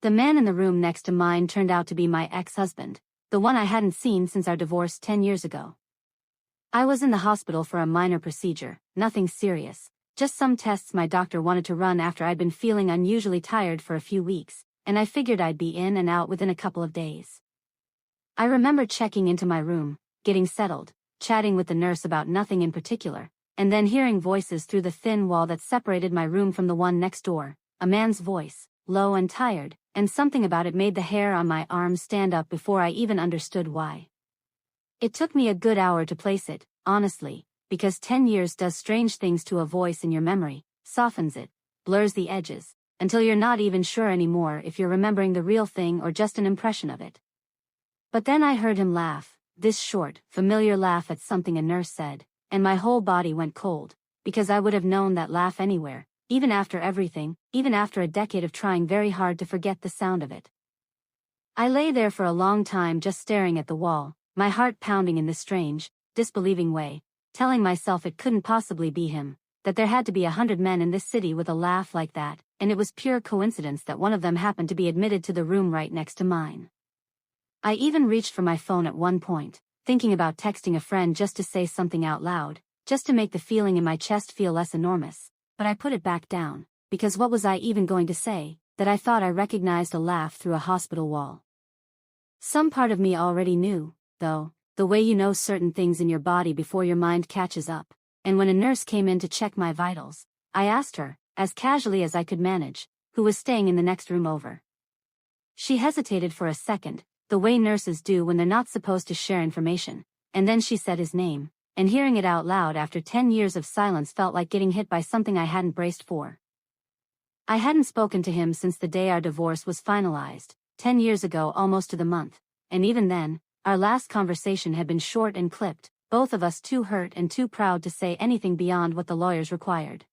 The man in the room next to mine turned out to be my ex-husband, the one I hadn't seen since our divorce 10 years ago. I was in the hospital for a minor procedure, nothing serious, just some tests my doctor wanted to run after I'd been feeling unusually tired for a few weeks, and I figured I'd be in and out within a couple of days. I remember checking into my room, getting settled, chatting with the nurse about nothing in particular, and then hearing voices through the thin wall that separated my room from the one next door, a man's voice, low and tired, and something about it made the hair on my arms stand up before I even understood why. It took me a good hour to place it, honestly, because 10 years does strange things to a voice in your memory, softens it, blurs the edges, until you're not even sure anymore if you're remembering the real thing or just an impression of it. But then I heard him laugh, this short, familiar laugh at something a nurse said, and my whole body went cold, because I would have known that laugh anywhere, even after everything, even after a decade of trying very hard to forget the sound of it. I lay there for a long time just staring at the wall, my heart pounding in this strange, disbelieving way, telling myself it couldn't possibly be him, that there had to be 100 men in this city with a laugh like that, and it was pure coincidence that one of them happened to be admitted to the room right next to mine. I even reached for my phone at one point, thinking about texting a friend just to say something out loud, just to make the feeling in my chest feel less enormous, but I put it back down, because what was I even going to say, that I thought I recognized a laugh through a hospital wall. Some part of me already knew, though, the way you know certain things in your body before your mind catches up, and when a nurse came in to check my vitals, I asked her, as casually as I could manage, who was staying in the next room over. She hesitated for a second, the way nurses do when they're not supposed to share information, and then she said his name, and hearing it out loud after 10 years of silence felt like getting hit by something I hadn't braced for. I hadn't spoken to him since the day our divorce was finalized, 10 years ago almost to the month, and even then, our last conversation had been short and clipped, both of us too hurt and too proud to say anything beyond what the lawyers required.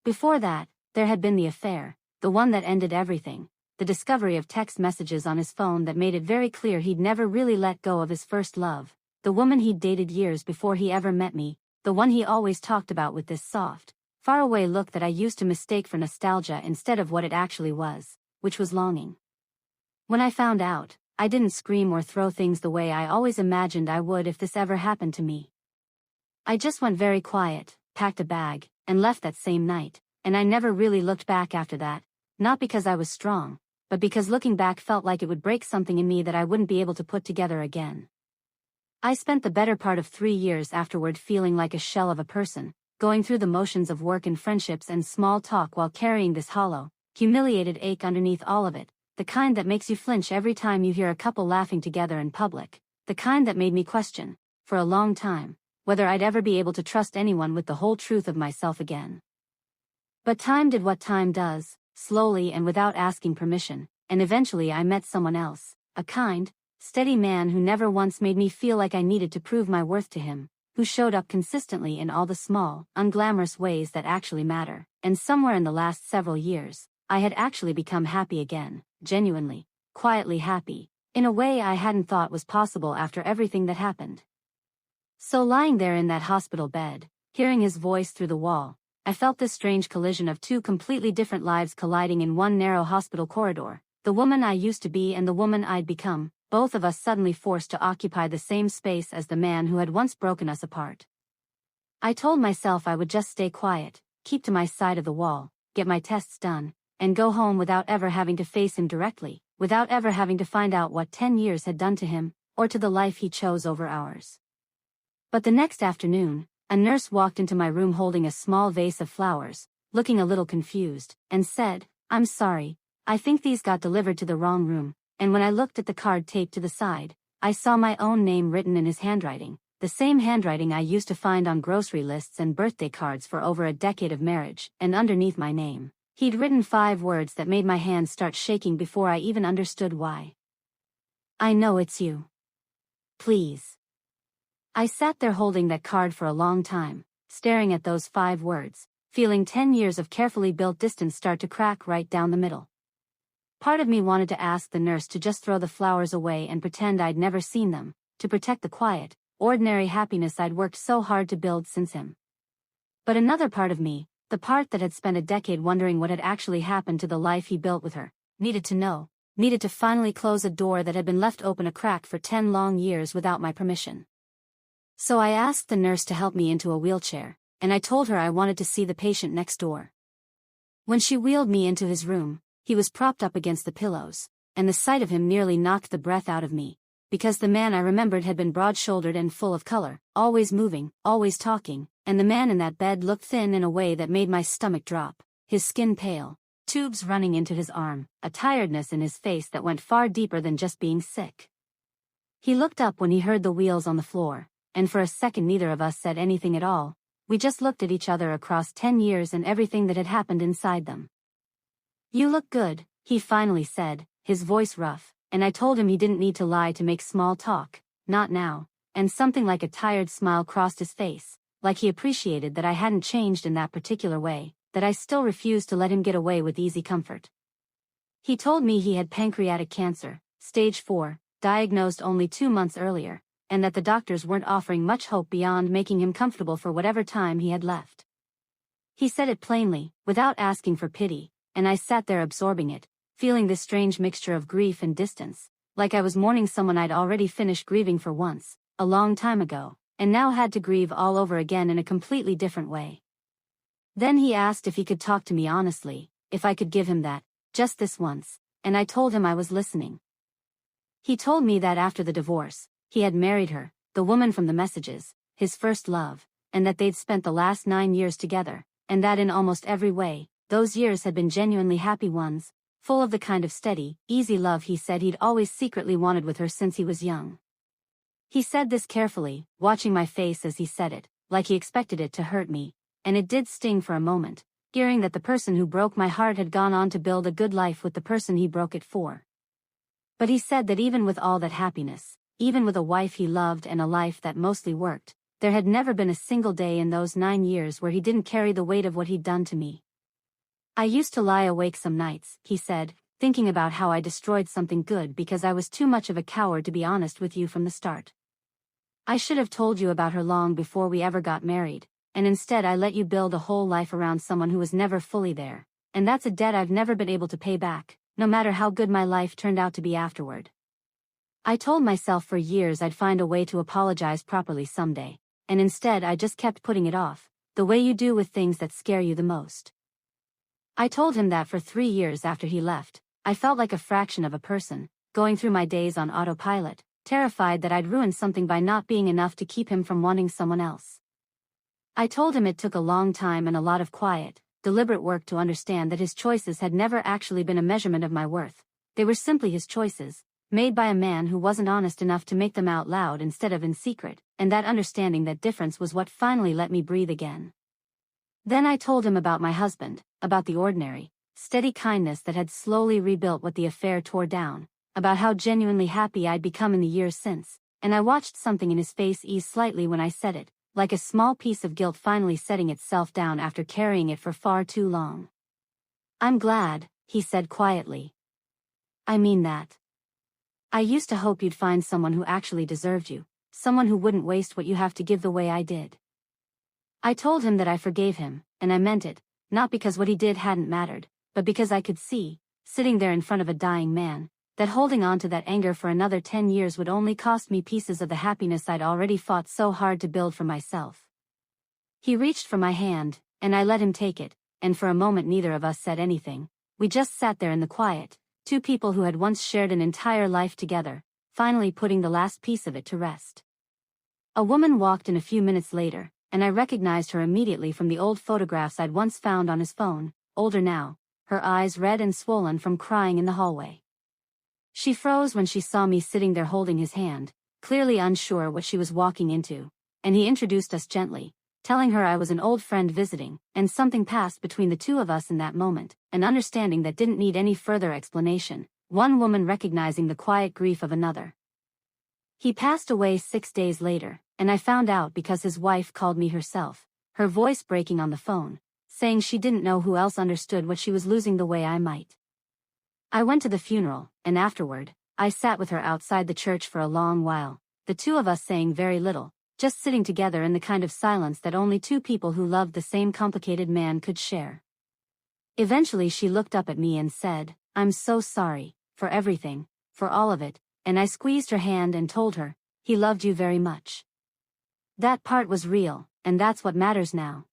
Before that, there had been the affair, the one that ended everything, the discovery of text messages on his phone that made it very clear he'd never really let go of his first love, the woman he'd dated years before he ever met me, the one he always talked about with this soft, faraway look that I used to mistake for nostalgia instead of what it actually was, which was longing. When I found out, I didn't scream or throw things the way I always imagined I would if this ever happened to me. I just went very quiet, packed a bag, and left that same night, and I never really looked back after that, not because I was strong, but because looking back felt like it would break something in me that I wouldn't be able to put together again. I spent the better part of 3 years afterward feeling like a shell of a person, going through the motions of work and friendships and small talk while carrying this hollow, humiliated ache underneath all of it, the kind that makes you flinch every time you hear a couple laughing together in public, the kind that made me question, for a long time, whether I'd ever be able to trust anyone with the whole truth of myself again. But time did what time does, slowly and without asking permission, and eventually I met someone else, a kind, steady man who never once made me feel like I needed to prove my worth to him, who showed up consistently in all the small, unglamorous ways that actually matter, and somewhere in the last several years, I had actually become happy again, genuinely, quietly happy, in a way I hadn't thought was possible after everything that happened. So lying there in that hospital bed, hearing his voice through the wall, I felt this strange collision of two completely different lives colliding in one narrow hospital corridor, the woman I used to be and the woman I'd become, both of us suddenly forced to occupy the same space as the man who had once broken us apart. I told myself I would just stay quiet, keep to my side of the wall, get my tests done, and go home without ever having to face him directly, without ever having to find out what 10 years had done to him, or to the life he chose over ours. But the next afternoon, a nurse walked into my room holding a small vase of flowers, looking a little confused, and said, "I'm sorry, I think these got delivered to the wrong room," and when I looked at the card taped to the side, I saw my own name written in his handwriting, the same handwriting I used to find on grocery lists and birthday cards for over a decade of marriage, and underneath my name, he'd written 5 words that made my hands start shaking before I even understood why. "I know it's you. Please." I sat there holding that card for a long time, staring at those 5 words, feeling 10 years of carefully built distance start to crack right down the middle. Part of me wanted to ask the nurse to just throw the flowers away and pretend I'd never seen them, to protect the quiet, ordinary happiness I'd worked so hard to build since him. But another part of me, the part that had spent a decade wondering what had actually happened to the life he built with her, needed to know, needed to finally close a door that had been left open a crack for 10 long years without my permission. So I asked the nurse to help me into a wheelchair, and I told her I wanted to see the patient next door. When she wheeled me into his room, he was propped up against the pillows, and the sight of him nearly knocked the breath out of me, because the man I remembered had been broad-shouldered and full of color, always moving, always talking, and the man in that bed looked thin in a way that made my stomach drop, his skin pale, tubes running into his arm, a tiredness in his face that went far deeper than just being sick. He looked up when he heard the wheels on the floor, and for a second neither of us said anything at all. We just looked at each other across 10 years and everything that had happened inside them. "You look good," he finally said, his voice rough, and I told him he didn't need to lie to make small talk, not now, and something like a tired smile crossed his face, like he appreciated that I hadn't changed in that particular way, that I still refused to let him get away with easy comfort. He told me he had pancreatic cancer, stage 4, diagnosed only 2 months earlier, and that the doctors weren't offering much hope beyond making him comfortable for whatever time he had left. He said it plainly, without asking for pity, and I sat there absorbing it, feeling this strange mixture of grief and distance, like I was mourning someone I'd already finished grieving for once, a long time ago, and now had to grieve all over again in a completely different way. Then he asked if he could talk to me honestly, if I could give him that, just this once, and I told him I was listening. He told me that after the divorce, he had married her, the woman from the messages, his first love, and that they'd spent the last 9 years together, and that in almost every way, those years had been genuinely happy ones, full of the kind of steady, easy love he said he'd always secretly wanted with her since he was young. He said this carefully, watching my face as he said it, like he expected it to hurt me, and it did sting for a moment, hearing that the person who broke my heart had gone on to build a good life with the person he broke it for. But he said that even with all that happiness, even with a wife he loved and a life that mostly worked, there had never been a single day in those 9 years where he didn't carry the weight of what he'd done to me. "I used to lie awake some nights," he said, "thinking about how I destroyed something good because I was too much of a coward to be honest with you from the start. I should have told you about her long before we ever got married, and instead I let you build a whole life around someone who was never fully there, and that's a debt I've never been able to pay back, no matter how good my life turned out to be afterward. I told myself for years I'd find a way to apologize properly someday, and instead I just kept putting it off, the way you do with things that scare you the most. I told him that for 3 years after he left, I felt like a fraction of a person, going through my days on autopilot, terrified that I'd ruin something by not being enough to keep him from wanting someone else. I told him it took a long time and a lot of quiet, deliberate work to understand that his choices had never actually been a measurement of my worth. They were simply his choices, made by a man who wasn't honest enough to make them out loud instead of in secret, and that understanding that difference was what finally let me breathe again. Then I told him about my husband, about the ordinary, steady kindness that had slowly rebuilt what the affair tore down, about how genuinely happy I'd become in the years since, and I watched something in his face ease slightly when I said it, like a small piece of guilt finally setting itself down after carrying it for far too long. "I'm glad," he said quietly. "I mean that. I used to hope you'd find someone who actually deserved you, someone who wouldn't waste what you have to give the way I did." I told him that I forgave him, and I meant it, not because what he did hadn't mattered, but because I could see, sitting there in front of a dying man, that holding on to that anger for another 10 years would only cost me pieces of the happiness I'd already fought so hard to build for myself. He reached for my hand, and I let him take it, and for a moment neither of us said anything. We just sat there in the quiet, two people who had once shared an entire life together, finally putting the last piece of it to rest. A woman walked in a few minutes later, and I recognized her immediately from the old photographs I'd once found on his phone, older now, her eyes red and swollen from crying in the hallway. She froze when she saw me sitting there holding his hand, clearly unsure what she was walking into, and he introduced us gently, telling her I was an old friend visiting, and something passed between the two of us in that moment, an understanding that didn't need any further explanation, one woman recognizing the quiet grief of another. He passed away 6 days later, and I found out because his wife called me herself, her voice breaking on the phone, saying she didn't know who else understood what she was losing the way I might. I went to the funeral, and afterward, I sat with her outside the church for a long while, the two of us saying very little, just sitting together in the kind of silence that only two people who loved the same complicated man could share. Eventually she looked up at me and said, I'm so sorry, for everything, for all of it, and I squeezed her hand and told her, he loved you very much. That part was real, and that's what matters now.